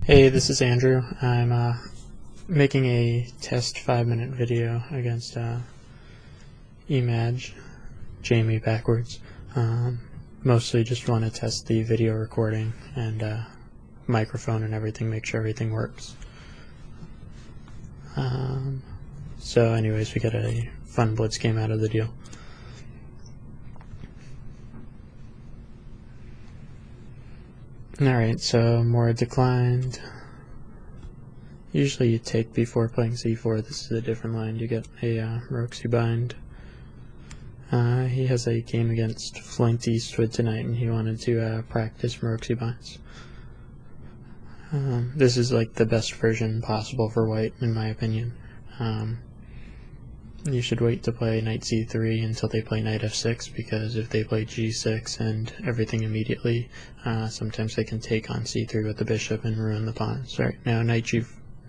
Hey, this is Andrew. I'm making a test 5-minute video against Emaj, Jamie backwards. Mostly just want to test the video recording and microphone and everything, make sure everything works. So anyways, we got a fun blitz game out of the deal. Alright, so more declined. Usually you take before playing c4. This is a different line. You get a Roxy bind. He has a game against Flint Eastwood tonight, and he wanted to practice Roxy binds. This is like the best version possible for white, in my opinion. You should wait to play knight c3 until they play knight f6, because if they play g6 and everything immediately, sometimes they can take on c3 with the bishop and ruin the pawns. Right now, knight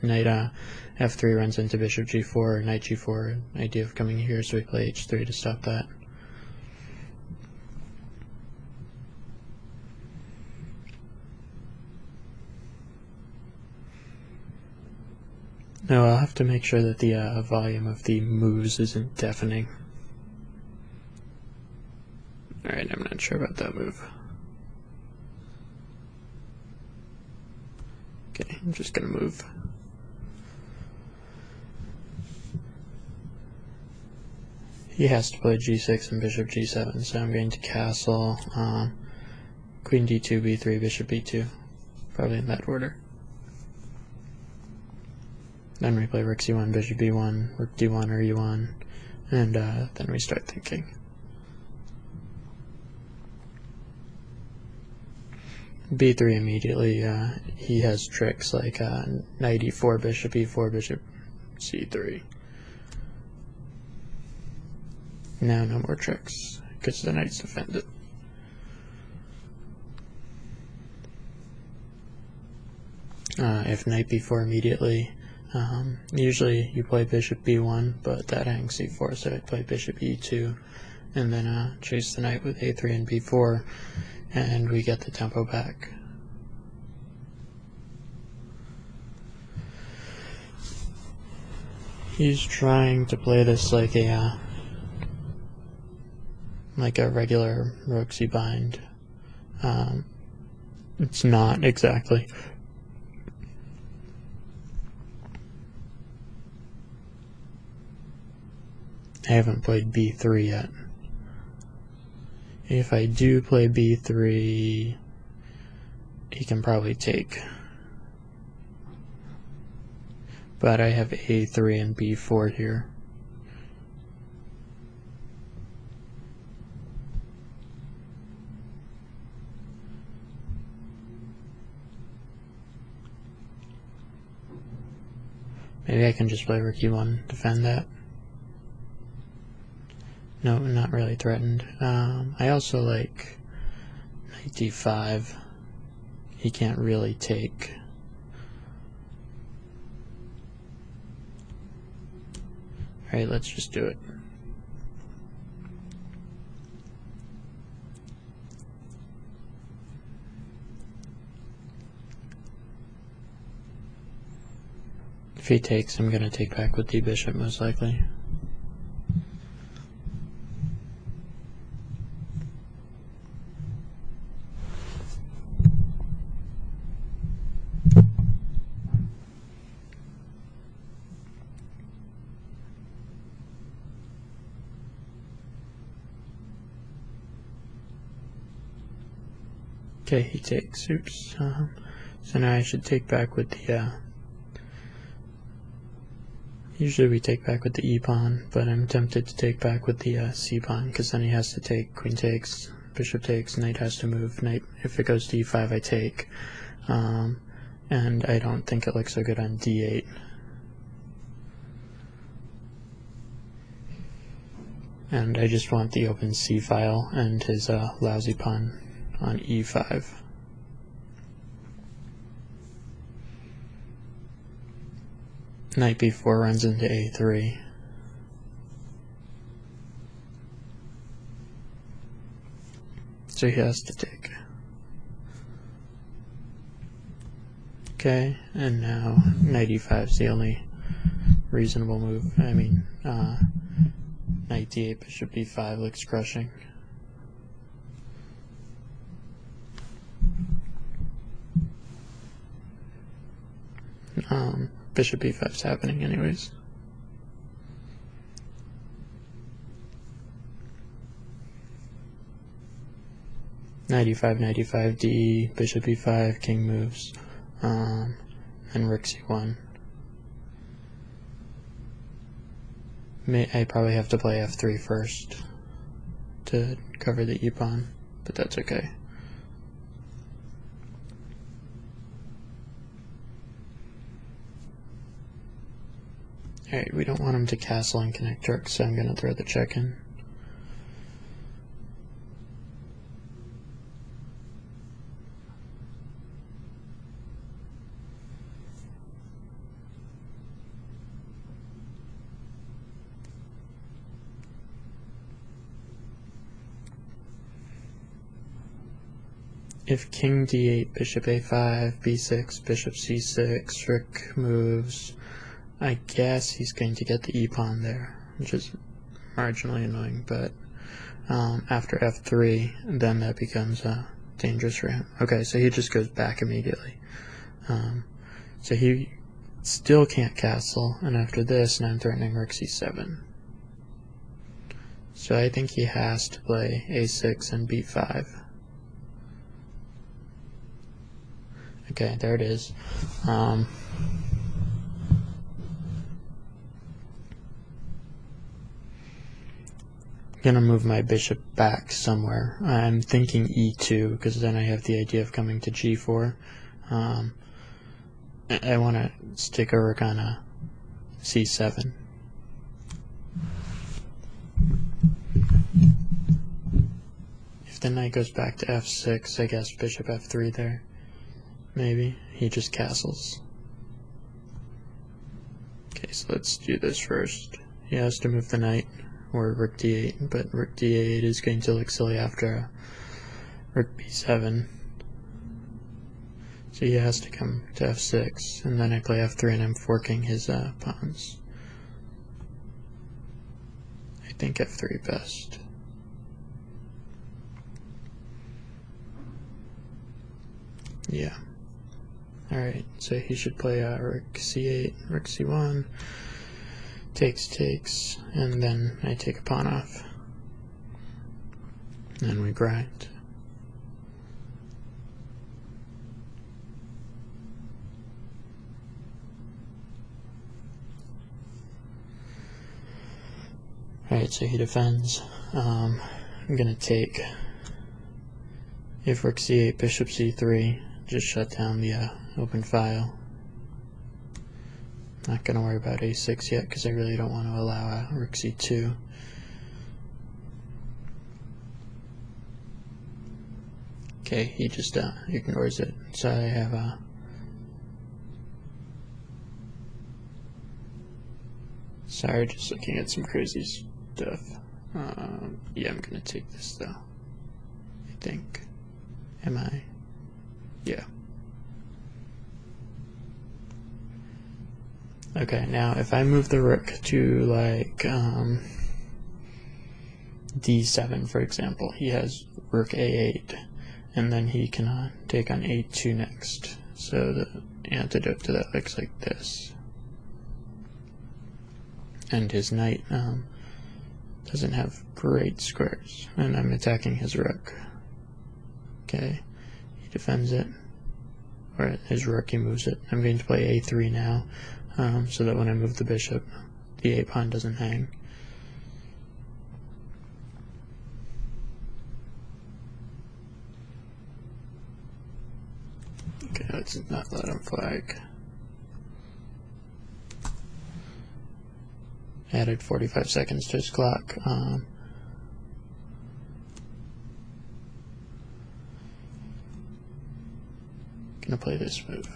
f3 runs into bishop g4, or knight g4, idea of coming here, so we play h3 to stop that. No, I'll have to make sure that the volume of the moves isn't deafening. Alright, I'm not sure about that move. Okay, I'm just gonna move. He has to play g6 and bishop g7, so I'm going to castle queen d2, b3, bishop b2, probably in that order. Then we play rook c1, bishop b1, rook d1 or e1, and then we start thinking. b3 immediately, he has tricks like knight e4, bishop e4, bishop c3. Now no more tricks, because the knight's defended. If knight b4 immediately, usually you play bishop b1, but that hangs c4, so I play bishop e2, and then chase the knight with a3 and b4, and we get the tempo back. He's trying to play this like a regular Roxy bind. It's not exactly. I haven't played b3 yet. If I do play b3, he can probably take. But I have a3 and b4 here. Maybe I can just play rook e1, defend that. No, not really threatened. I also like knight d5. He can't really take. Alright, let's just do it. If he takes, I'm going to take back with the bishop, most likely. Okay, he takes. Oops. So now I should take back with the. Usually we take back with the e pawn, but I'm tempted to take back with the c pawn, because then he has to take. Queen takes, bishop takes, knight has to move. Knight, if it goes to e5, I take. And I don't think it looks so good on d8. And I just want the open c file and his lousy pawn on e5. Knight b4 runs into a3. So he has to take. Okay, and now knight e5 is the only reasonable move. I mean, knight d8, bishop b5 looks crushing. Bishop b5 is happening anyways. Knight e5, d, bishop e5, king moves, and rook c1. I probably have to play f3 first to cover the e-pawn, but that's okay. Alright, we don't want him to castle and connect rooks, so I'm going to throw the check in. If king d8, bishop a5, b6, bishop c6, rook moves, I guess he's going to get the e-pawn there, which is marginally annoying, but after f3, then that becomes dangerous for him. Okay, so he just goes back immediately. So he still can't castle, and after this, now I'm threatening rook c7. So I think he has to play a6 and b5. Okay, there it is. Gonna move my bishop back somewhere. I'm thinking e2 because then I have the idea of coming to g4. I want to stick a rook on a c7. If the knight goes back to f6, I guess bishop f3 there. Maybe he just castles. Okay, so let's do this first. He has to move the knight, or rook d8, but rook d8 is going to look silly after rook b7. So he has to come to f6, and then I play f3 and I'm forking his pawns. I think f3 best. Yeah. Alright, so he should play rook c8, rook c1, takes, and then I take a pawn off. And we grind. Alright, so he defends. I'm gonna take. If rook c8, bishop c3, just shut down the open file. Not gonna worry about a6 yet because I really don't want to allow rook c2. Okay, he just ignores it. So I have sorry, just looking at some crazy stuff. Yeah, I'm gonna take this though. I think. Am I? Yeah. Okay, now if I move the rook to like d7 for example, he has rook a8, and then he can take on a2 next. So the antidote to that looks like this. And his knight doesn't have great squares, and I'm attacking his rook. Okay, he defends it, or his rook, he moves it. I'm going to play a3 now, so that when I move the bishop, the a-pawn doesn't hang. Okay, let's not let him flag. Added 45 seconds to his clock. Gonna play this move.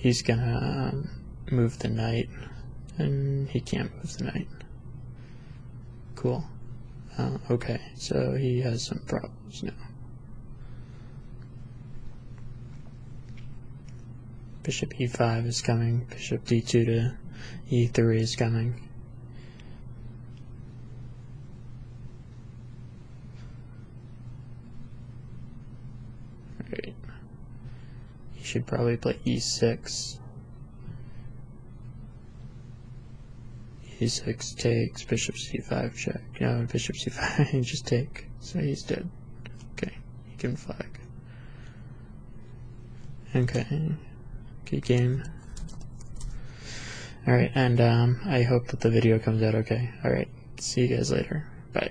he's gonna move the knight, and he can't move the knight. Cool. Okay, so he has some problems now. Bishop e5 is coming, bishop d2 to e3 is coming. Alright. He should probably play e6. e6 takes, bishop c5 check. No, bishop c5, just take. So he's dead. Okay, he can flag. Okay, good game. Alright, and I hope that the video comes out okay. Alright, see you guys later.